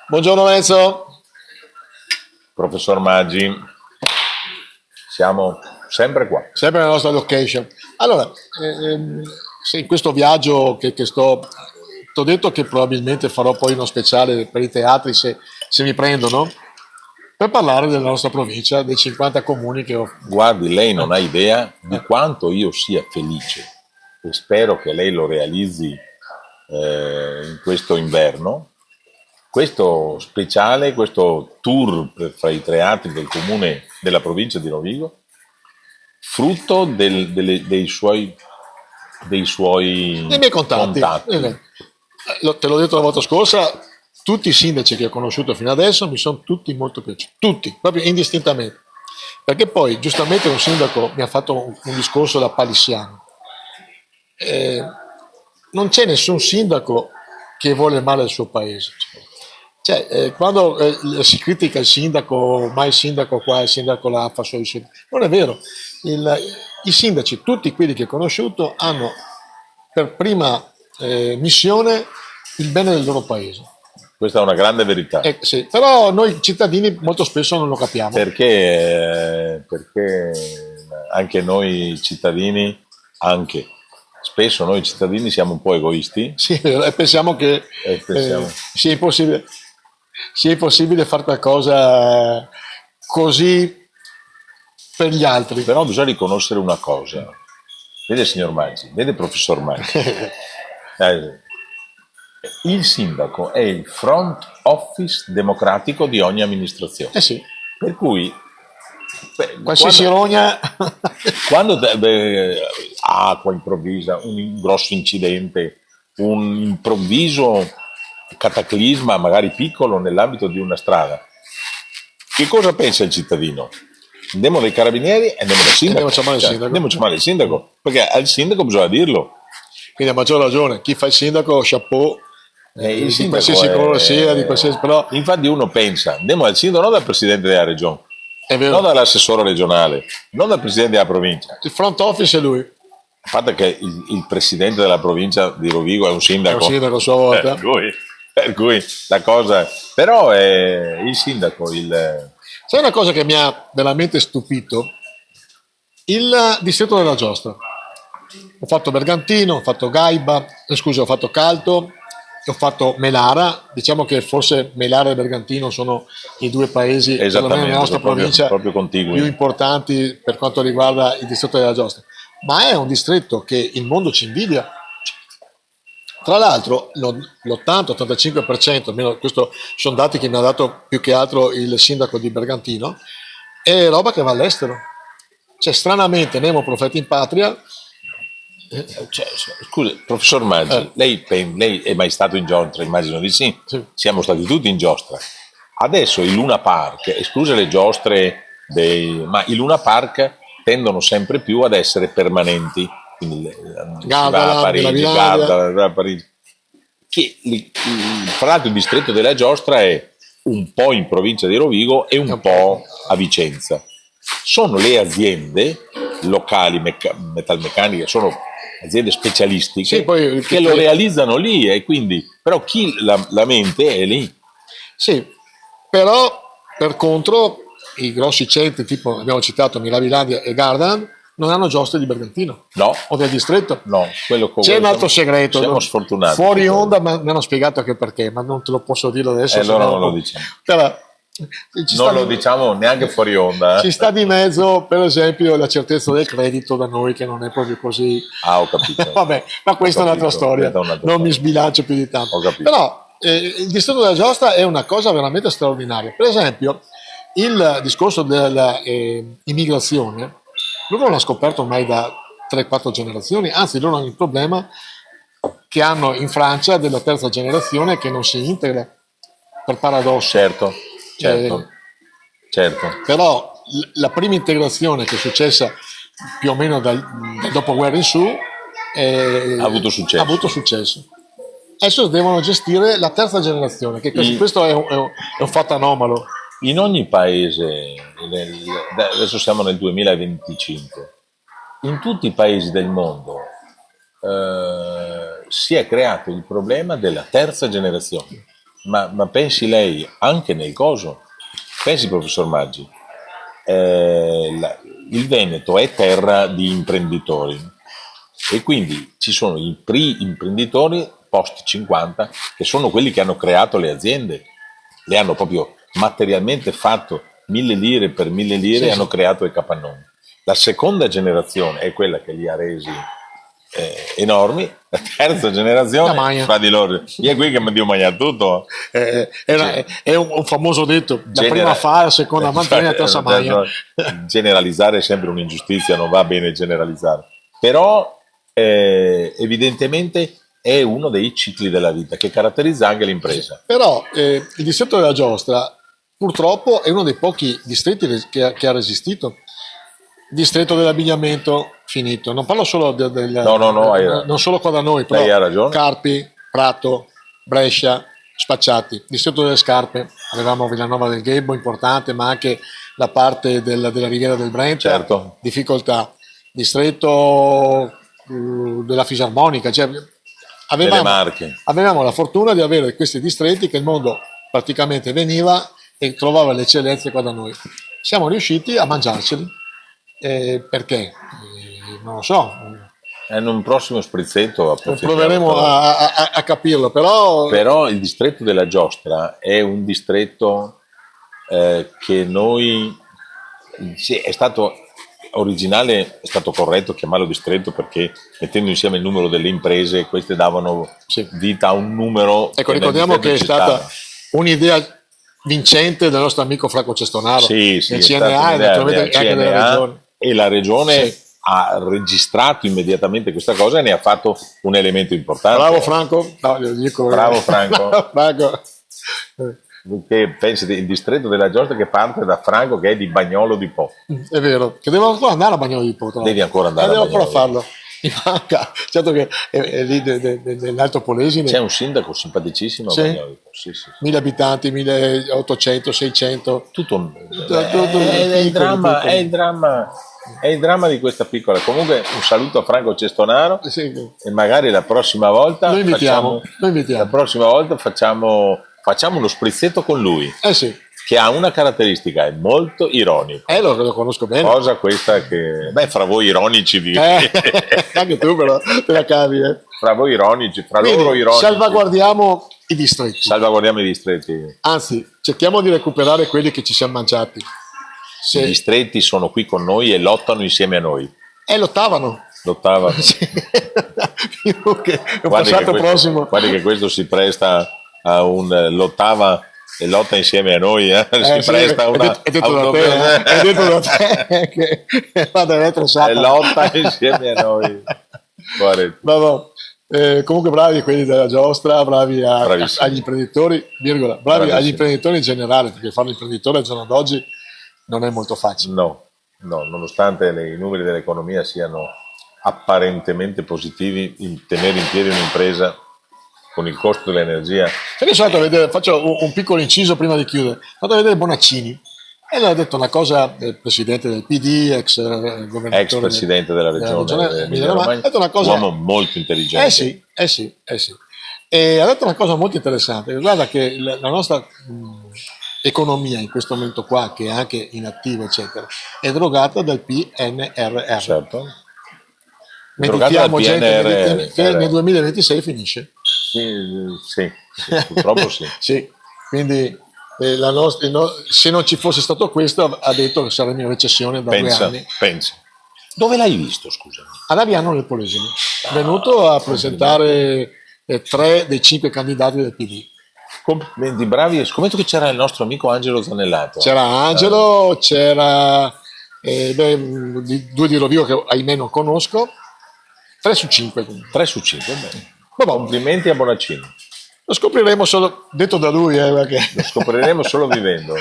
Buongiorno Enzo, Professor Maggi, siamo sempre qua. sempre nella nostra location. Allora, se in questo viaggio che t'ho detto che probabilmente farò poi uno speciale per i teatri se mi prendono, per parlare della nostra provincia, dei 50 comuni che ho. Guardi, lei non ha idea di quanto io sia felice e spero che lei lo realizzi in questo inverno. Questo speciale, questo tour fra i teatri del comune della provincia di Rovigo, frutto dei Nei suoi miei contatti, contatti. te l'ho detto la volta scorsa, tutti i sindaci che ho conosciuto fino adesso mi sono tutti molto piaciuti, tutti, proprio indistintamente. Perché poi, giustamente, un sindaco mi ha fatto un discorso da palissiano. Eh, non c'è nessun sindaco che vuole male al suo paese. Cioè, quando si critica il sindaco, ma il sindaco qua, il sindaco là, fa solo il sindaco. Non è vero. I sindaci, tutti quelli che ho conosciuto, hanno per prima missione il bene del loro paese. Questa è una grande verità. Sì, però noi cittadini molto spesso non lo capiamo. Perché anche noi cittadini, anche spesso noi cittadini siamo un po' egoisti Sì, e pensiamo che e pensiamo, sia impossibile fare qualcosa così per gli altri. però bisogna riconoscere una cosa. Vede signor Maggi, vede professor Maggi, eh, il sindaco è il front office democratico di ogni amministrazione. Eh sì, Per cui qualsiasi rogna. quando acqua improvvisa, un grosso incidente, un improvviso cataclisma, magari piccolo, nell'ambito di una strada, che cosa pensa il cittadino? Andiamo dai carabinieri e andiamo dal sindaco. Andiamo a chiamare il Cioè, sindaco. andiamo a chiamare il sindaco, perché al sindaco bisogna dirlo. Quindi a maggior ragione, chi fa il sindaco, chapeau, Il di sindaco qualsiasi colore sia, di è... qualsiasi, però Infatti uno pensa, andiamo al sindaco non dal presidente della regione, è non vero, dall'assessore regionale, non dal presidente della provincia. il front office è lui, A parte che il presidente della provincia di Rovigo è un è un sindaco, sindaco a sua volta. per cui la cosa... Però è il sindaco, Sai una cosa che mi ha veramente stupito? Il distretto della giostra. Ho fatto Bergantino, ho fatto Gaiba, scusa, ho fatto Calto, ho fatto Melara. Diciamo che forse Melara e Bergantino sono i due paesi, perlomeno nella esattamente, nostra sono proprio, provincia, proprio più contigui. importanti per quanto riguarda il distretto della giostra. Ma è un distretto che il mondo ci invidia. Tra l'altro l'80-85%, almeno questo sono dati che mi ha dato più che altro il sindaco di Bergantino, è roba che va all'estero. Cioè, stranamente, Nemo profeta in patria. Cioè, scusi, professor Maggi, eh, lei è mai stato in giostra? Immagino di sì. sì. Siamo stati tutti in giostra. Adesso i Luna Park, escluse le giostre ma i Luna Park tendono sempre più ad essere permanenti. Quindi si va a Gardaland, della Parigi, Vinaria. Garda, va a Parigi. Fra l'altro il distretto della giostra è un po' in provincia di Rovigo e È un un po'. po' a Vicenza. Sono le aziende locali metalmeccaniche, sono aziende Sì, specialistiche poi che lo realizzano lì e quindi però chi la mente è lì. sì, però per contro i grossi centri, tipo abbiamo citato Mirabilandia e Gardaland, non hanno giostre di Bergantino No, o del distretto. no, C'è un altro segreto, siamo sfortunati su fuori quello. onda mi hanno spiegato anche perché, ma non te lo posso dire adesso. Allora sennò- non lo diciamo. Però, ci sta Non lo di- diciamo neanche fuori onda. Ci sta di mezzo, per esempio, la certezza del credito da noi, che non è proprio così. Ah, ho capito. Vabbè, ma questa Ho è un'altra capito, storia, questa è un'altra non mi storia. sbilancio più di tanto. Ho capito. Però il distretto della giostra è una cosa veramente straordinaria. Per esempio, il discorso dell'immigrazione, loro non l'hanno scoperto ormai da 3-4 generazioni, anzi loro hanno il problema che hanno in Francia della terza generazione che non si integra, per paradosso. Certo, certo, Eh, certo. Però la prima integrazione che è successa più o meno dal dopoguerra in su Ha avuto successo. ha avuto successo. Adesso devono gestire la terza generazione, che questo è un fatto anomalo. In ogni paese, adesso siamo nel 2025, in tutti i paesi del mondo si è creato il problema della terza generazione. ma pensi lei, anche nel coso, pensi professor Maggi, il Veneto è terra di imprenditori e quindi ci sono i imprenditori post 50 che sono quelli che hanno creato le aziende, le hanno proprio materialmente fatto 1000 lire per 1000 lire e hanno creato i capannoni. La seconda generazione è quella che li ha resi enormi, la terza generazione fra di loro, io è qui che mi devo mangiare tutto. È un famoso detto, la prima fa, la seconda mantiene, la terza maglia. Generalizzare è sempre un'ingiustizia, non va bene generalizzare, però evidentemente è uno dei cicli della vita che caratterizza anche l'impresa. Però il distretto della Giostra purtroppo è uno dei pochi distretti che ha resistito. Distretto dell'abbigliamento finito, non parlo solo non solo qua da noi, però lei ha ragione. Carpi, Prato, Brescia, Spacciati. Distretto delle scarpe, avevamo Villanova del Ghebbo importante, ma anche la parte della Riviera del Brenta, certo. Difficoltà. Distretto della fisarmonica, cioè avevamo la fortuna di avere questi distretti che il mondo praticamente veniva e trovava le eccellenze qua da noi. Siamo riusciti a mangiarceli. Perché? Non lo so. In un prossimo sprizzetto proveremo a capirlo, però il distretto della Giostra è un distretto che noi è stato originale, è stato corretto chiamarlo distretto perché mettendo insieme il numero delle imprese queste davano vita a un numero. Ecco, ricordiamo che è stata un'idea vincente del nostro amico Franco Cestonaro, il CNA, e naturalmente anche della regione. E la regione ha registrato immediatamente questa cosa e ne ha fatto un elemento importante. Bravo Franco. Bravo Franco. Che pensi il distretto della Giostra che parte da Franco che è di Bagnolo di Po. È vero, che devo ancora andare a Bagnolo di Po. Devi ancora andare devo ancora farlo. Mi manca, certo che è lì nell'Alto Polesine. C'è un sindaco simpaticissimo a Bagnolo di Po. Sì. 1000 abitanti, 1800, 600. Tutto è il dramma di questa piccola. Comunque un saluto a Franco Cestonaro e magari la prossima volta lo invitiamo. La prossima volta facciamo uno sprizzetto con lui. Che ha una caratteristica, è molto ironico. Lo conosco bene. Cosa questa che... fra voi ironici anche tu però te la cavi. Fra voi ironici, loro ironici. Salvaguardiamo i distretti. Anzi, cerchiamo di recuperare quelli che ci siamo mangiati. I distretti sono qui con noi e lottano insieme a noi. Lottavano. Prossimo. Guardi che questo si presta a un lottava e lotta insieme a noi, si presta a una è detto da te che vado a e lotta insieme a noi. Comunque bravi quelli della Giostra, bravi agli imprenditori, bravi agli imprenditori in generale, perché fare l'imprenditore al giorno d'oggi non è molto facile. No, nonostante i numeri dell'economia siano apparentemente positivi, tenere in piedi un'impresa con il costo dell'energia. Perché sono andato a vedere, faccio un piccolo inciso prima di chiudere, sono andato a vedere Bonaccini e lui ha detto una cosa, il presidente del PD, ex presidente della regione Emilia-Romagna, ha detto una cosa, un uomo molto intelligente. Sì. E ha detto una cosa molto interessante, guarda che la nostra economia in questo momento qua, che è anche inattiva eccetera, è drogata dal PNRR. Certo. Meditiamo gente che nel 2026 finisce. Sì, purtroppo sì. Sì, quindi se non ci fosse stato questo, ha detto che saremmo in recessione da 2 anni. Pensa. Dove l'hai visto, scusami? Ad Aviano nel Polesine. È venuto a presentare 3 dei 5 candidati del PD. Complimenti, bravi. Scommetto che c'era il nostro amico Angelo Zanellato. C'era Angelo, c'era 2 di Rovigo che ahimè non conosco. 3 su 5. 3 su 5, bene. Complimenti a Bonaccini. Lo scopriremo solo detto da lui, perché... Lo scopriremo solo vivendo.